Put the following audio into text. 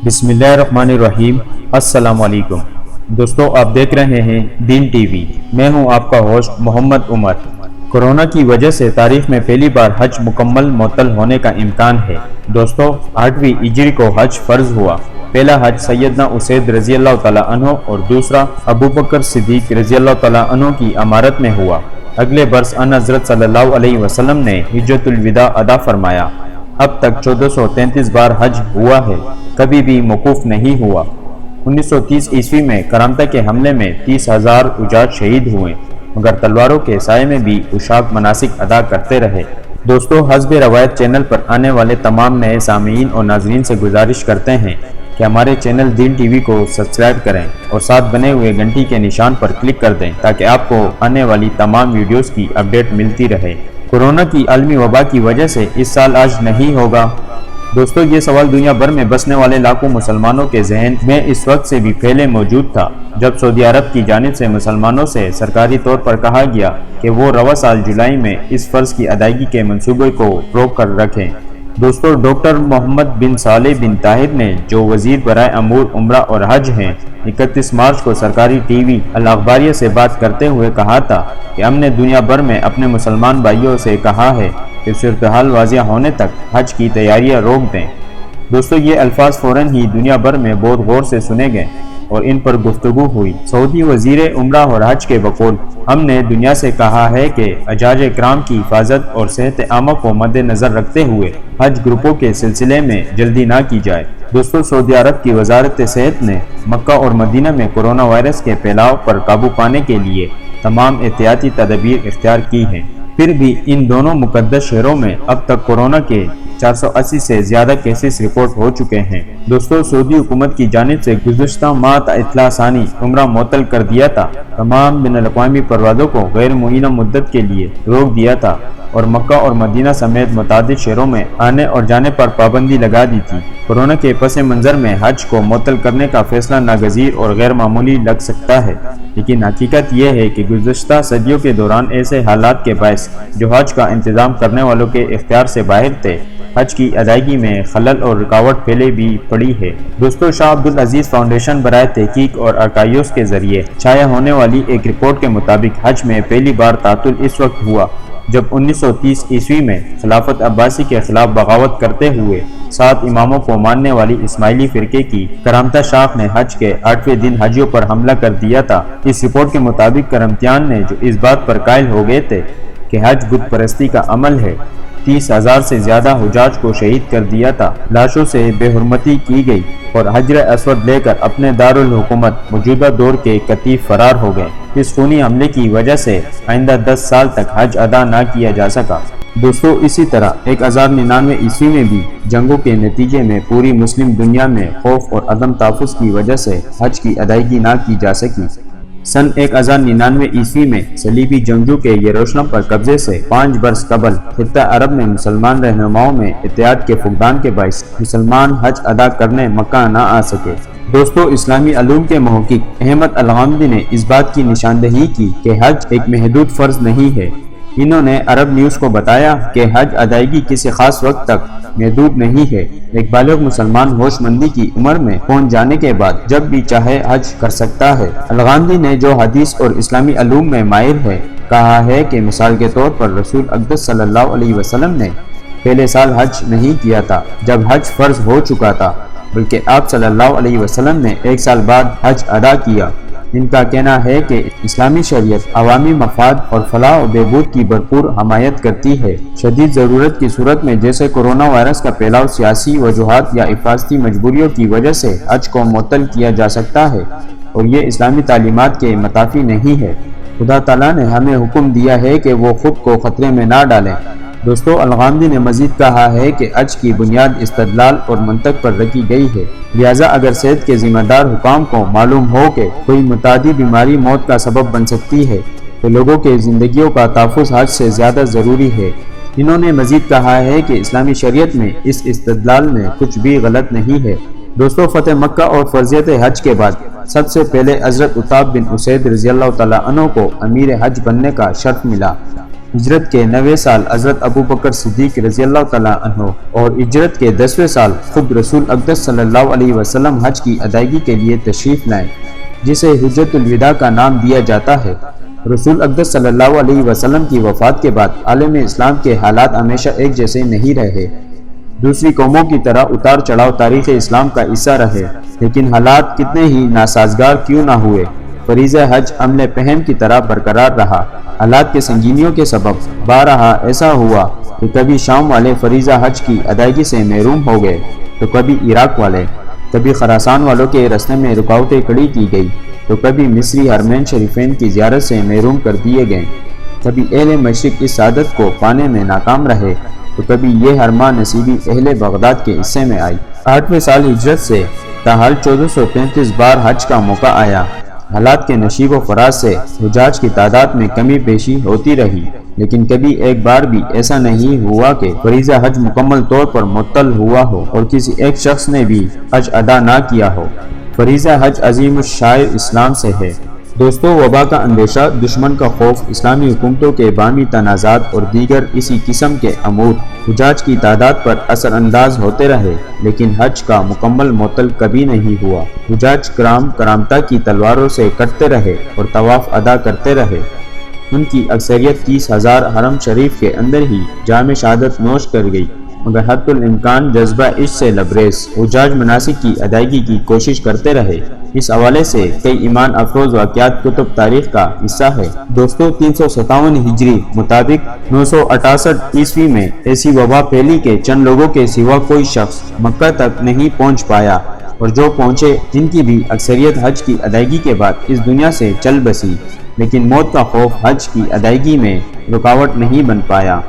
بسم اللہ الرحمن الرحیم۔ السلام علیکم دوستو، آپ دیکھ رہے ہیں دین ٹی وی۔ میں ہوں آپ کا ہوسٹ محمد عمر۔ کورونا کی وجہ سے تاریخ میں پہلی بار حج مکمل معطل ہونے کا امکان ہے۔ دوستو، 8ویں ہجری کو حج فرض ہوا۔ پہلا حج سیدنا اسید رضی اللہ تعالیٰ عنہ اور دوسرا ابوبکر صدیق رضی اللہ تعالیٰ عنہ کی امارت میں ہوا۔ اگلے برس ان حضرت صلی اللہ علیہ وسلم نے حجۃ الوداع ادا فرمایا۔ اب تک 1433 بار حج ہوا ہے، کبھی بھی موقوف نہیں ہوا۔ 1930 عیسوی میں کرامتہ کے حملے میں 30,000 حجاج شہید ہوئے، مگر تلواروں کے سائے میں بھی عشاق مناسک ادا کرتے رہے۔ دوستو، حسب روایت چینل پر آنے والے تمام نئے سامعین اور ناظرین سے گزارش کرتے ہیں کہ ہمارے چینل دین ٹی وی کو سبسکرائب کریں اور ساتھ بنے ہوئے گھنٹی کے نشان پر کلک کر دیں تاکہ آپ کو آنے والی تمام ویڈیوز کی اپڈیٹ ملتی رہے۔ کورونا کی عالمی وبا کی وجہ سے اس سال حج نہیں ہوگا۔ دوستو، یہ سوال دنیا بھر میں بسنے والے لاکھوں مسلمانوں کے ذہن میں اس وقت سے بھی پہلے موجود تھا، جب سعودی عرب کی جانب سے مسلمانوں سے سرکاری طور پر کہا گیا کہ وہ رواں سال جولائی میں اس فرض کی ادائیگی کے منصوبے کو روک کر رکھیں۔ دوستو، ڈاکٹر محمد بن صالح بن طاہر نے، جو وزیر برائے امور عمرہ اور حج ہیں، 31 مارچ کو سرکاری ٹی وی الاخباریہ سے بات کرتے ہوئے کہا تھا کہ ہم نے دنیا بھر میں اپنے مسلمان بھائیوں سے کہا ہے کہ صورتحال واضح ہونے تک حج کی تیاریاں روک دیں۔ دوستو، یہ الفاظ فوراً ہی دنیا بھر میں بہت غور سے سنے گئے اور ان پر گفتگو ہوئی۔ سعودی وزیر عمرہ اور حج کے بقول، ہم نے دنیا سے کہا ہے کہ حجاج کرام کی حفاظت اور صحت عامہ کو مد نظر رکھتے ہوئے حج گروپوں کے سلسلے میں جلدی نہ کی جائے۔ دوستو، سعودی عرب کی وزارت صحت نے مکہ اور مدینہ میں کورونا وائرس کے پھیلاؤ پر قابو پانے کے لیے تمام احتیاطی تدابیر اختیار کی ہیں۔ پھر بھی ان دونوں مقدس شہروں میں اب تک کورونا کے 480 سے زیادہ کیسز رپورٹ ہو چکے ہیں۔ دوستو، سعودی حکومت کی جانب سے گزشتہ ماہ اطلاع ثانی عمرہ معطل کر دیا تھا، تمام بین الاقوامی پروازوں کو غیر معینہ مدت کے لیے روک دیا تھا اور مکہ اور مدینہ سمیت متعدد شہروں میں آنے اور جانے پر پابندی لگا دی تھی۔ کورونا کے پس منظر میں حج کو معطل کرنے کا فیصلہ ناگزیر اور غیر معمولی لگ سکتا ہے، لیکن حقیقت یہ ہے کہ گزشتہ صدیوں کے دوران ایسے حالات کے باعث جو حج کا انتظام کرنے والوں کے اختیار سے باہر تھے، حج کی ادائیگی میں خلل اور رکاوٹ پہلے بھی پڑی ہے۔ دوستو، شاہ عبدالعزیز فاؤنڈیشن برائے تحقیق اور آرکائیوز کے ذریعے شائع ہونے والی ایک رپورٹ کے مطابق حج میں پہلی بار تعطل اس وقت ہوا جب 1930 عیسوی میں خلافت عباسی کے خلاف بغاوت کرتے ہوئے 7 اماموں کو ماننے والی اسماعیلی فرقے کی کرامتہ شاخ نے حج کے 8ویں دن حاجیوں پر حملہ کر دیا تھا۔ اس رپورٹ کے مطابق کرامتیان نے، جو اس بات پر قائل ہو گئے تھے کہ حج بت پرستی کا عمل ہے، 30,000 سے زیادہ حجاج کو شہید کر دیا تھا، لاشوں سے بے حرمتی کی گئی اور حجر اسود لے کر اپنے دارالحکومت موجودہ دور کے قطیف فرار ہو گئے۔ اس خونی حملے کی وجہ سے آئندہ 10 سال تک حج ادا نہ کیا جا سکا۔ دوستو، اسی طرح 1099 عیسوی میں بھی جنگوں کے نتیجے میں پوری مسلم دنیا میں خوف اور عدم تحفظ کی وجہ سے حج کی ادائیگی نہ کی جا سکی۔ سن 1099 عیسوی میں صلیبی جنگجو کے یروشلم پر قبضے سے 5 برس قبل خطہ عرب میں مسلمان رہنماؤں میں اتحاد کے فقدان کے باعث مسلمان حج ادا کرنے مکہ نہ آ سکے۔ دوستو، اسلامی علوم کے محقق احمد الغامدی نے اس بات کی نشاندہی کی کہ حج ایک محدود فرض نہیں ہے۔ انہوں نے عرب نیوز کو بتایا کہ حج ادائیگی کسی خاص وقت تک محدود نہیں ہے۔ ایک بالغ مسلمان ہوش مندی کی عمر میں پہنچ جانے کے بعد جب بھی چاہے حج کر سکتا ہے۔ الغامدی نے، جو حدیث اور اسلامی علوم میں ماہر ہے، کہا ہے کہ مثال کے طور پر رسول اقدس صلی اللہ علیہ وسلم نے پہلے سال حج نہیں کیا تھا جب حج فرض ہو چکا تھا، بلکہ آپ صلی اللہ علیہ وسلم نے 1 سال بعد حج ادا کیا۔ ان کا کہنا ہے کہ اسلامی شریعت عوامی مفاد اور فلاح و بہبود کی بھرپور حمایت کرتی ہے۔ شدید ضرورت کی صورت میں، جیسے کورونا وائرس کا پھیلاؤ، سیاسی وجوہات یا حفاظتی مجبوریوں کی وجہ سے حج کو معطل کیا جا سکتا ہے اور یہ اسلامی تعلیمات کے متافی نہیں ہے۔ خدا تعالیٰ نے ہمیں حکم دیا ہے کہ وہ خود کو خطرے میں نہ ڈالیں۔ دوستو، الغامدی نے مزید کہا ہے کہ حج کی بنیاد استدلال اور منطق پر رکھی گئی ہے، لہٰذا اگر صحت کے ذمہ دار حکام کو معلوم ہو کہ کوئی متعدی بیماری موت کا سبب بن سکتی ہے تو لوگوں کے زندگیوں کا تحفظ حج سے زیادہ ضروری ہے۔ انہوں نے مزید کہا ہے کہ اسلامی شریعت میں اس استدلال میں کچھ بھی غلط نہیں ہے۔ دوستو، فتح مکہ اور فرضیت حج کے بعد سب سے پہلے حضرت عتاب بن اسید رضی اللہ تعالیٰ عنہ کو امیر حج بننے کا شرف ملا۔ ہجرت کے 9ویں سال حضرت ابو بکر صدیق رضی اللہ تعالیٰ عنہ اور ہجرت کے 10ویں سال خود رسول اقدس صلی اللہ علیہ وسلم حج کی ادائیگی کے لیے تشریف لائے، جسے حجۃ الوداع کا نام دیا جاتا ہے۔ رسول اقدس صلی اللہ علیہ وسلم کی وفات کے بعد عالم اسلام کے حالات ہمیشہ ایک جیسے نہیں رہے۔ دوسری قوموں کی طرح اتار چڑھاؤ تاریخ اسلام کا حصہ رہے، لیکن حالات کتنے ہی ناسازگار کیوں نہ ہوئے، فریضہ حج عمل پہم کی طرح برقرار رہا۔ حالات کے سنگینیوں کے سبب بارہا ایسا ہوا کہ کبھی شام والے فریضہ حج کی ادائیگی سے محروم ہو گئے، تو کبھی عراق والے، کبھی خراسان والوں کے راستے میں رکاوٹیں کھڑی کی گئی، تو کبھی مصری حرمین شریفین کی زیارت سے محروم کر دیے گئے، کبھی اہل مشرق اس سعادت کو پانے میں ناکام رہے، تو کبھی یہ حرمہ نصیبی اہل بغداد کے حصے میں آئی۔ 8ویں سال ہجرت سے تاحال 1433 بار حج کا موقع آیا۔ حالات کے نشیب و فراز سے حجاج کی تعداد میں کمی بیشی ہوتی رہی، لیکن کبھی ایک بار بھی ایسا نہیں ہوا کہ فریضہ حج مکمل طور پر معطل ہوا ہو اور کسی ایک شخص نے بھی حج ادا نہ کیا ہو۔ فریضہ حج عظیم الشعائر اسلام سے ہے۔ دوستو، وبا کا اندیشہ، دشمن کا خوف، اسلامی حکومتوں کے باہمی تنازعات اور دیگر اسی قسم کے امور حجاج کی تعداد پر اثر انداز ہوتے رہے، لیکن حج کا مکمل معطل کبھی نہیں ہوا۔ حجاج کرام کرامتا کی تلواروں سے کٹتے رہے اور طواف ادا کرتے رہے۔ ان کی اکثریت 30,000 حرم شریف کے اندر ہی جام شہادت نوش کر گئی، مگر حد الامکان جذبہ عشق سے لبریز حجاج مناسک کی ادائیگی کی کوشش کرتے رہے۔ اس حوالے سے کئی ایمان افروز واقعات کتب تاریخ کا حصہ ہے۔ دوستو، 357 ہجری مطابق 968 عیسوی میں ایسی وبا پھیلی کہ چند لوگوں کے سوا کوئی شخص مکہ تک نہیں پہنچ پایا، اور جو پہنچے ان کی بھی اکثریت حج کی ادائیگی کے بعد اس دنیا سے چل بسی، لیکن موت کا خوف حج کی ادائیگی میں رکاوٹ نہیں بن پایا۔